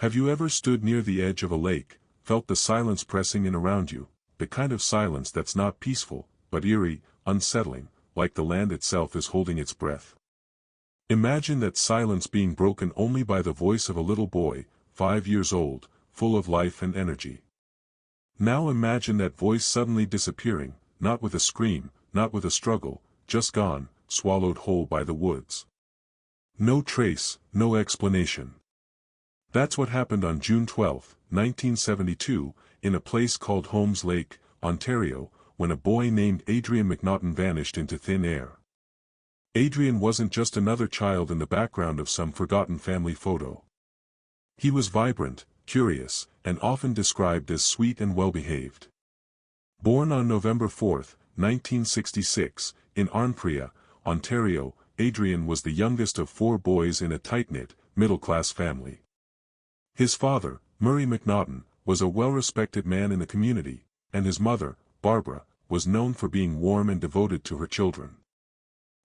Have you ever stood near the edge of a lake, felt the silence pressing in around you, the kind of silence that's not peaceful, but eerie, unsettling, like the land itself is holding its breath? Imagine that silence being broken only by the voice of a little boy, 5 years old, full of life and energy. Now imagine that voice suddenly disappearing, not with a scream, not with a struggle, just gone, swallowed whole by the woods. No trace, no explanation. That's what happened on June 12, 1972, in a place called Holmes Lake, Ontario, when a boy named Adrien McNaughton vanished into thin air. Adrien wasn't just another child in the background of some forgotten family photo. He was vibrant, curious, and often described as sweet and well-behaved. Born on November 4, 1966, in Arnprior, Ontario, Adrien was the youngest of 4 boys in a tight-knit, middle-class family. His father, Murray McNaughton, was a well-respected man in the community, and his mother, Barbara, was known for being warm and devoted to her children.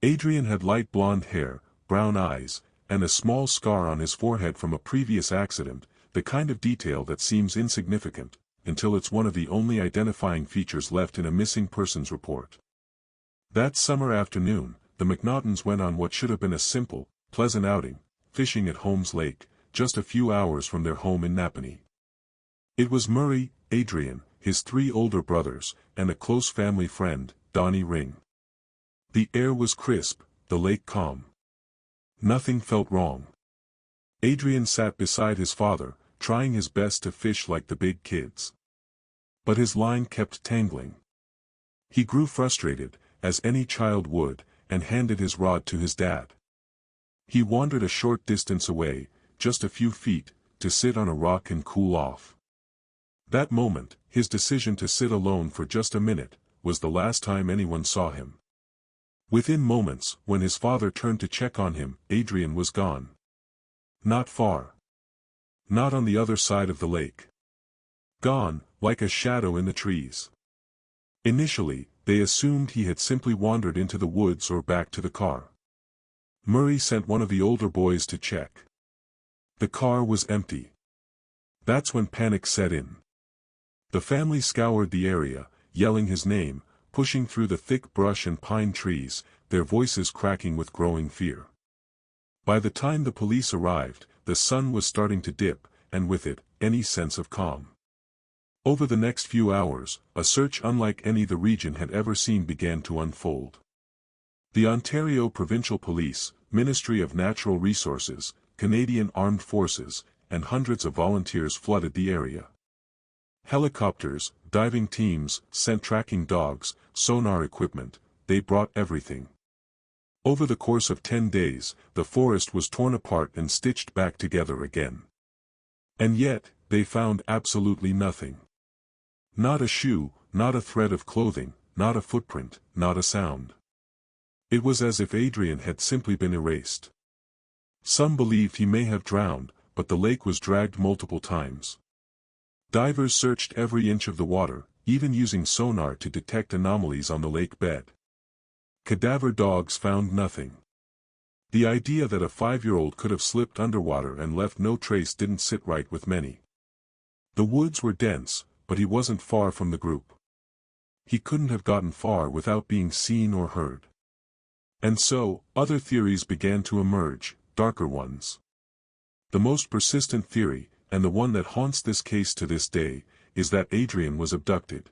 Adrien had light blonde hair, brown eyes, and a small scar on his forehead from a previous accident, the kind of detail that seems insignificant, until it's one of the only identifying features left in a missing persons report. That summer afternoon, the McNaughtons went on what should have been a simple, pleasant outing, fishing at Holmes Lake, just a few hours from their home in Napanee. It was Murray, Adrien, his 3 older brothers, and a close family friend, Donnie Ring. The air was crisp, the lake calm. Nothing felt wrong. Adrien sat beside his father, trying his best to fish like the big kids. But his line kept tangling. He grew frustrated, as any child would, and handed his rod to his dad. He wandered a short distance away, just a few feet, to sit on a rock and cool off. That moment, his decision to sit alone for just a minute, was the last time anyone saw him. Within moments, when his father turned to check on him, Adrien was gone. Not far. Not on the other side of the lake. Gone, like a shadow in the trees. Initially, they assumed he had simply wandered into the woods or back to the car. Murray sent one of the older boys to check. The car was empty. That's when panic set in. The family scoured the area, yelling his name, pushing through the thick brush and pine trees, their voices cracking with growing fear. By the time the police arrived, the sun was starting to dip, and with it, any sense of calm. Over the next few hours, a search unlike any the region had ever seen began to unfold. The Ontario Provincial Police, Ministry of Natural Resources, Canadian Armed Forces, and hundreds of volunteers flooded the area. Helicopters, diving teams, scent tracking dogs, sonar equipment, they brought everything. Over the course of 10 days, the forest was torn apart and stitched back together again. And yet, they found absolutely nothing. Not a shoe, not a thread of clothing, not a footprint, not a sound. It was as if Adrien had simply been erased. Some believed he may have drowned, but the lake was dragged multiple times. Divers searched every inch of the water, even using sonar to detect anomalies on the lake bed. Cadaver dogs found nothing. The idea that a 5-year-old could have slipped underwater and left no trace didn't sit right with many. The woods were dense, but he wasn't far from the group. He couldn't have gotten far without being seen or heard. And so, other theories began to emerge, darker ones. The most persistent theory, and the one that haunts this case to this day, is that Adrien was abducted.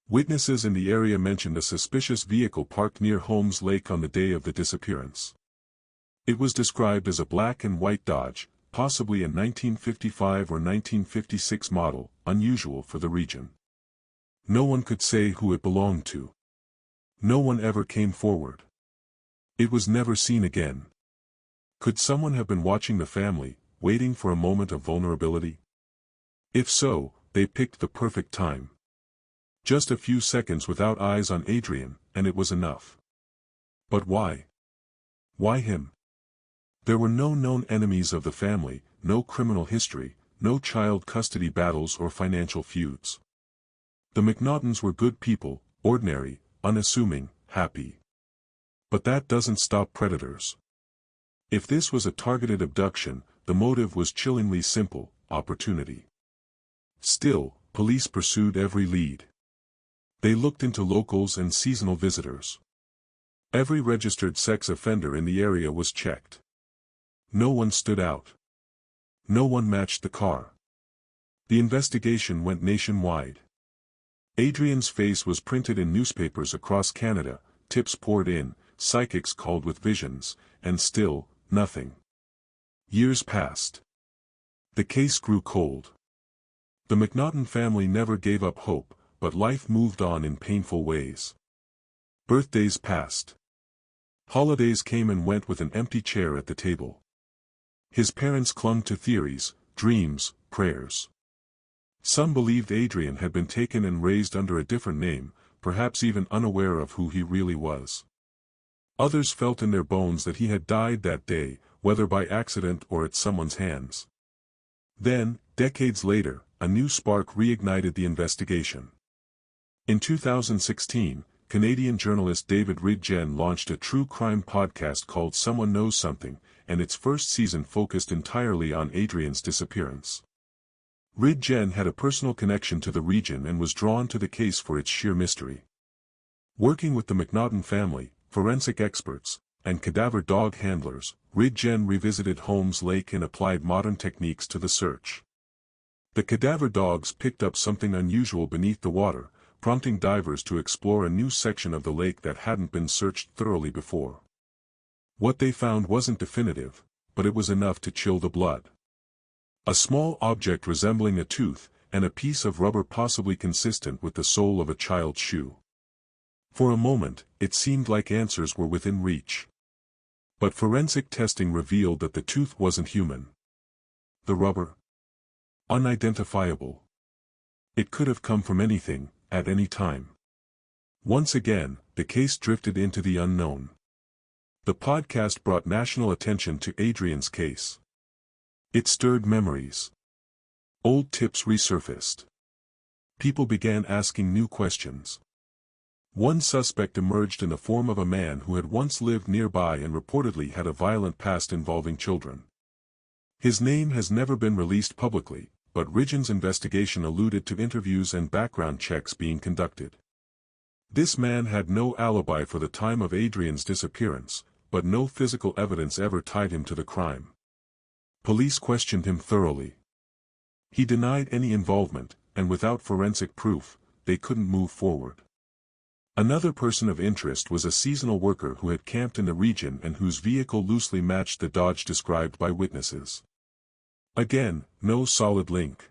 Witnesses in the area mentioned a suspicious vehicle parked near Holmes Lake on the day of the disappearance. It was described as a black and white Dodge, possibly a 1955 or 1956 model, unusual for the region. No one could say who it belonged to. No one ever came forward. It was never seen again. Could someone have been watching the family, waiting for a moment of vulnerability? If so, they picked the perfect time. Just a few seconds without eyes on Adrien, and it was enough. But why? Why him? There were no known enemies of the family, no criminal history, no child custody battles or financial feuds. The McNaughtons were good people, ordinary, unassuming, happy. But that doesn't stop predators. If this was a targeted abduction, the motive was chillingly simple: opportunity. Still, police pursued every lead. They looked into locals and seasonal visitors. Every registered sex offender in the area was checked. No one stood out. No one matched the car. The investigation went nationwide. Adrien's face was printed in newspapers across Canada, tips poured in, psychics called with visions, and still, nothing. Years passed. The case grew cold. The McNaughton family never gave up hope, but life moved on in painful ways. Birthdays passed. Holidays came and went with an empty chair at the table. His parents clung to theories, dreams, prayers. Some believed Adrien had been taken and raised under a different name, perhaps even unaware of who he really was. Others felt in their bones that he had died that day, whether by accident or at someone's hands. Then, decades later, a new spark reignited the investigation. In 2016, Canadian journalist David Ridgen launched a true crime podcast called Someone Knows Something, and its first season focused entirely on Adrien's disappearance. Ridgen had a personal connection to the region and was drawn to the case for its sheer mystery. Working with the McNaughton family, forensic experts, and cadaver dog handlers, Ridgen revisited Holmes Lake and applied modern techniques to the search. The cadaver dogs picked up something unusual beneath the water, prompting divers to explore a new section of the lake that hadn't been searched thoroughly before. What they found wasn't definitive, but it was enough to chill the blood. A small object resembling a tooth, and a piece of rubber possibly consistent with the sole of a child's shoe. For a moment, it seemed like answers were within reach. But forensic testing revealed that the tooth wasn't human. The rubber? Unidentifiable. It could have come from anything, at any time. Once again, the case drifted into the unknown. The podcast brought national attention to Adrien's case. It stirred memories. Old tips resurfaced. People began asking new questions. One suspect emerged in the form of a man who had once lived nearby and reportedly had a violent past involving children. His name has never been released publicly, but Ridgen's investigation alluded to interviews and background checks being conducted. This man had no alibi for the time of Adrien's disappearance, but no physical evidence ever tied him to the crime. Police questioned him thoroughly. He denied any involvement, and without forensic proof, they couldn't move forward. Another person of interest was a seasonal worker who had camped in the region and whose vehicle loosely matched the Dodge described by witnesses. Again, no solid link.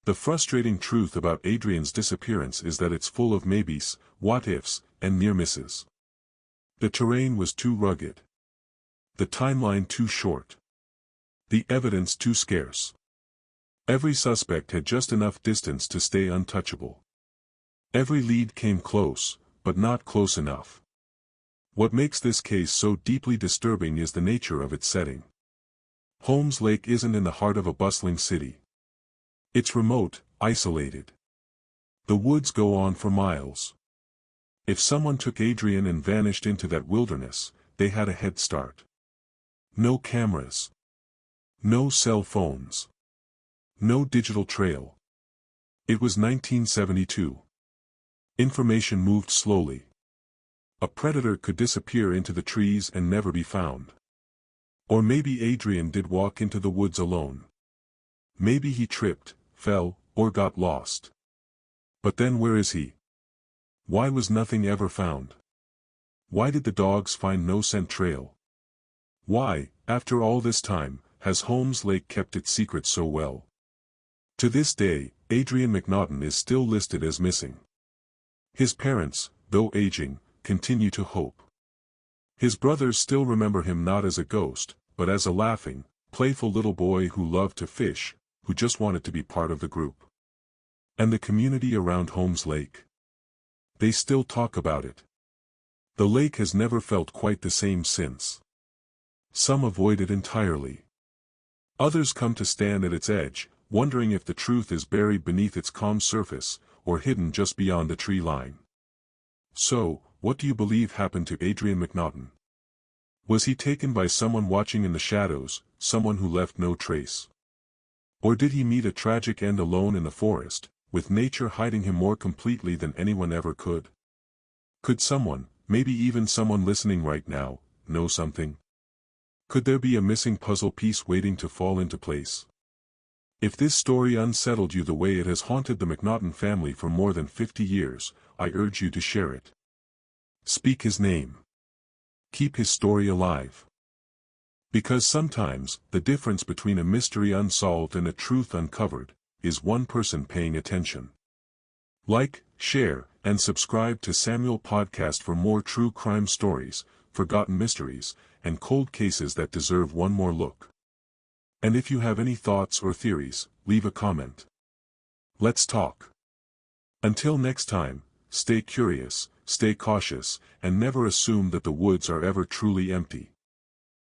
The frustrating truth about Adrien's disappearance is that it's full of maybes, what-ifs, and near misses. The terrain was too rugged. The timeline too short. The evidence too scarce. Every suspect had just enough distance to stay untouchable. Every lead came close, but not close enough. What makes this case so deeply disturbing is the nature of its setting. Holmes Lake isn't in the heart of a bustling city. It's remote, isolated. The woods go on for miles. If someone took Adrien and vanished into that wilderness, they had a head start. No cameras. No cell phones. No digital trail. It was 1972. Information moved slowly. A predator could disappear into the trees and never be found. Or maybe Adrien did walk into the woods alone. Maybe he tripped, fell, or got lost. But then where is he? Why was nothing ever found? Why did the dogs find no scent trail? Why, after all this time, has Holmes Lake kept its secret so well? To this day, Adrien McNaughton is still listed as missing. His parents, though aging, continue to hope. His brothers still remember him not as a ghost, but as a laughing, playful little boy who loved to fish, who just wanted to be part of the group. And the community around Holmes Lake? They still talk about it. The lake has never felt quite the same since. Some avoid it entirely. Others come to stand at its edge, wondering if the truth is buried beneath its calm surface, or hidden just beyond the tree line. So, what do you believe happened to Adrien McNaughton? Was he taken by someone watching in the shadows, someone who left no trace? Or did he meet a tragic end alone in the forest, with nature hiding him more completely than anyone ever could? Could someone, maybe even someone listening right now, know something? Could there be a missing puzzle piece waiting to fall into place? If this story unsettled you the way it has haunted the McNaughton family for more than 50 years, I urge you to share it. Speak his name. Keep his story alive. Because sometimes, the difference between a mystery unsolved and a truth uncovered, is one person paying attention. Like, share, and subscribe to Samuel Podcast for more true crime stories, forgotten mysteries, and cold cases that deserve one more look. And if you have any thoughts or theories, leave a comment. Let's talk. Until next time, stay curious, stay cautious, and never assume that the woods are ever truly empty.